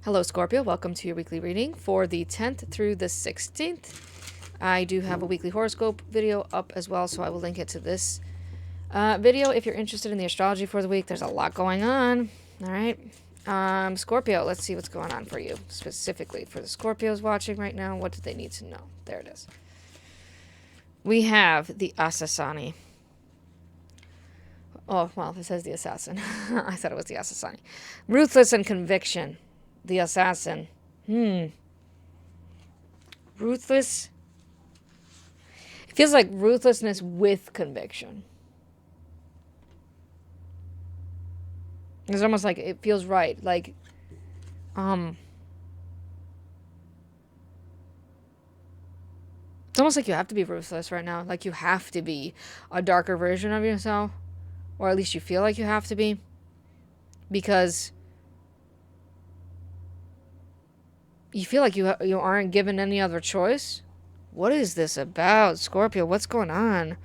Hello, Scorpio. Welcome to your weekly reading for the 10th through the 16th. I do have a weekly horoscope video up as well, so I will link it to this video if you're interested in the astrology for the week. There's a lot going on. All right. Scorpio, let's see what's going on for you, specifically for the Scorpios watching right now. What do they need to know? There it is. We have the Assassani. Oh, well, it says the assassin. I thought it was the Assassani. Ruthless and conviction. The assassin. Ruthless. It feels like ruthlessness with conviction. It's almost like it feels right. Like, it's almost like you have to be ruthless right now. Like you have to be a darker version of yourself. Or at least you feel like you have to be. Because you feel like you aren't given any other choice. What is this about, Scorpio? What's going on?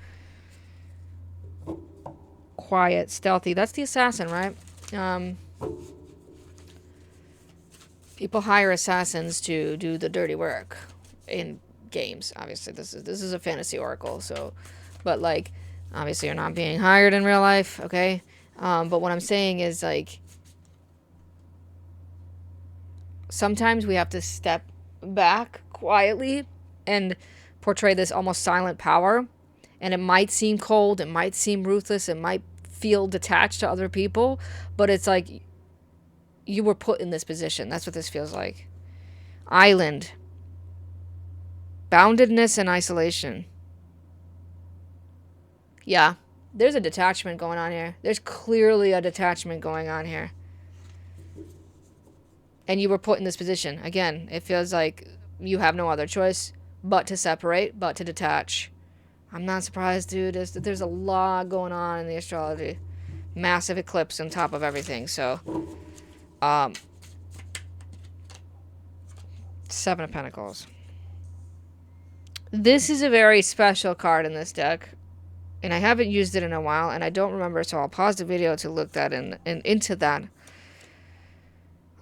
Quiet, stealthy. That's the assassin, right? People hire assassins to do the dirty work in games. Obviously, this is a fantasy oracle. So, but like, obviously, you're not being hired in real life, okay? But what I'm saying is like, sometimes we have to step back quietly and portray this almost silent power. And it might seem cold, it might seem ruthless, it might feel detached to other people, but it's like you were put in this position. That's what this feels like. Island. Boundedness and isolation. Yeah, there's a detachment going on here. There's clearly a detachment going on here. And you were put in this position. Again, it feels like you have no other choice but to separate, but to detach. I'm not surprised, dude. There's a lot going on in the astrology. Massive eclipse on top of everything. So, Seven of Pentacles. This is a very special card in this deck. And I haven't used it in a while, and I don't remember, so I'll pause the video to look that into that.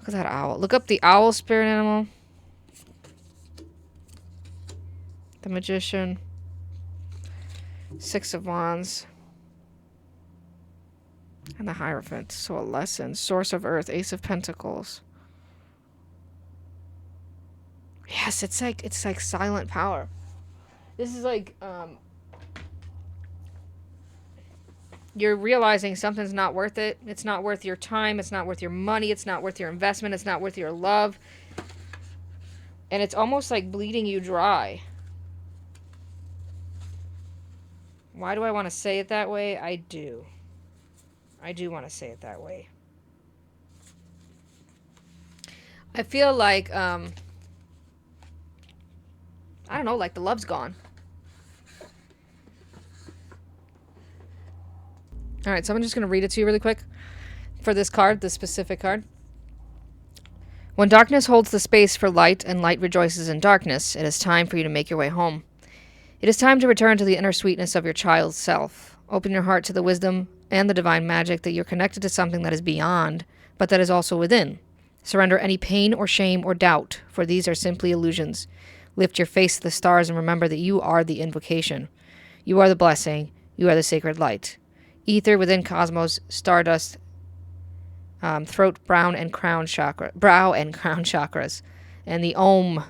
Look at that owl. Look up the owl spirit animal. The Magician. Six of Wands. And the Hierophant. So a lesson. Source of Earth. Ace of Pentacles. Yes, it's like silent power. This is like, you're realizing something's not worth it. It's not worth your time. It's not worth your money. It's not worth your investment. It's not worth your love. And it's almost like bleeding you dry. Why do I want to say it that way? I do. I do want to say it that way. I feel like, I don't know, like the love's gone. All right, so I'm just going to read it to you really quick for this card, this specific card. When darkness holds the space for light and light rejoices in darkness, it is time for you to make your way home. It is time to return to the inner sweetness of your child's self. Open your heart to the wisdom and the divine magic that you're connected to something that is beyond, but that is also within. Surrender any pain or shame or doubt, for these are simply illusions. Lift your face to the stars and remember that you are the invocation. You are the blessing. You are the sacred light. Ether within cosmos, stardust, throat, brow and crown chakras, and the Om,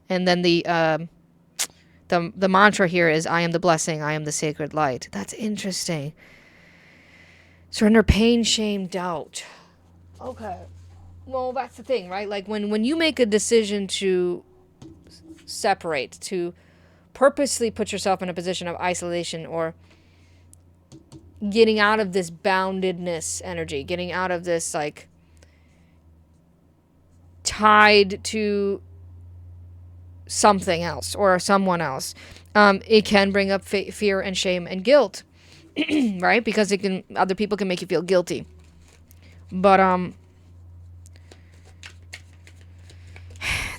and then the mantra here is, I am the blessing, I am the sacred light. That's interesting. Surrender pain, shame, doubt. Okay. Well, that's the thing, right? Like when you make a decision to separate, to purposely put yourself in a position of isolation or getting out of this boundedness energy, getting out of this like tied to something else or someone else, it can bring up fear and shame and guilt, right? Because other people can make you feel guilty. But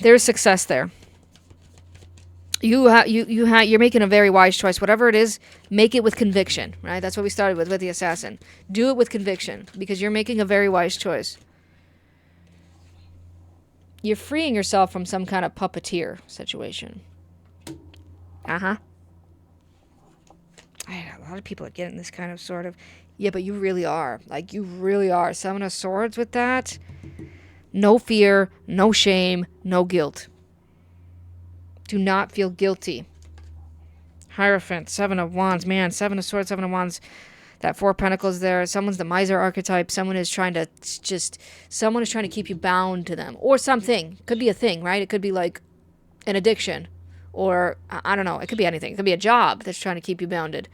there's success there. You're making a very wise choice. Whatever it is, make it with conviction, right? That's what we started with the assassin. Do it with conviction because you're making a very wise choice. You're freeing yourself from some kind of puppeteer situation. Uh-huh. A lot of people are getting this kind of sort of, yeah, but you really are. Like, you really are. Seven of Swords with that. No fear, no shame, no guilt. Do not feel guilty. Hierophant, Seven of Wands. Man, Seven of Swords, Seven of Wands. That Four of Pentacles there. Someone's the miser archetype. Someone is trying to keep you bound to them. Or something. Could be a thing, right? It could be like an addiction. Or, I don't know. It could be anything. It could be a job that's trying to keep you bounded.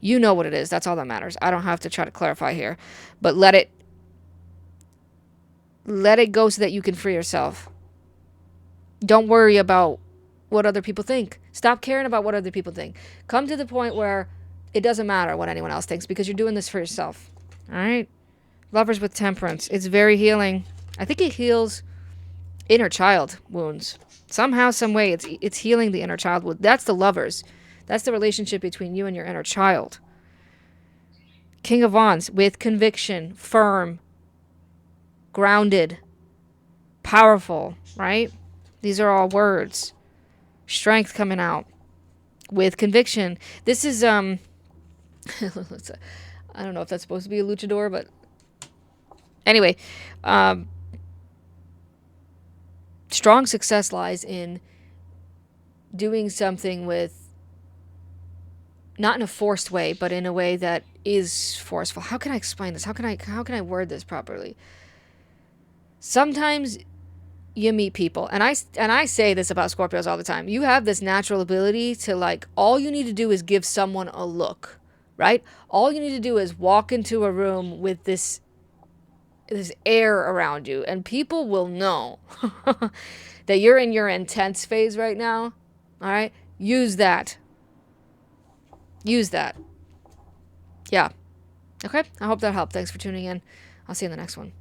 You know what it is. That's all that matters. I don't have to try to clarify here. But let it go so that you can free yourself. Don't worry about what other people think. Stop caring about what other people think. Come to the point where it doesn't matter what anyone else thinks because you're doing this for yourself. All right? Lovers with Temperance. It's very healing. I think it heals inner child wounds. Somehow, some way, it's healing the inner child wound. That's the Lovers. That's the relationship between you and your inner child. King of Wands with conviction, firm, grounded, powerful, right? These are all words. Strength coming out with conviction. This is I don't know if that's supposed to be a luchador, but anyway, strong success lies in doing something with, not in a forced way, but in a way that is forceful. How can I explain this? How can I word this properly? Sometimes you meet people, and I say this about Scorpios all the time. You have this natural ability to, like, all you need to do is give someone a look, right? All you need to do is walk into a room with this air around you, and people will know that you're in your intense phase right now. All right? Use that. Yeah. Okay? I hope that helped. Thanks for tuning in. I'll see you in the next one.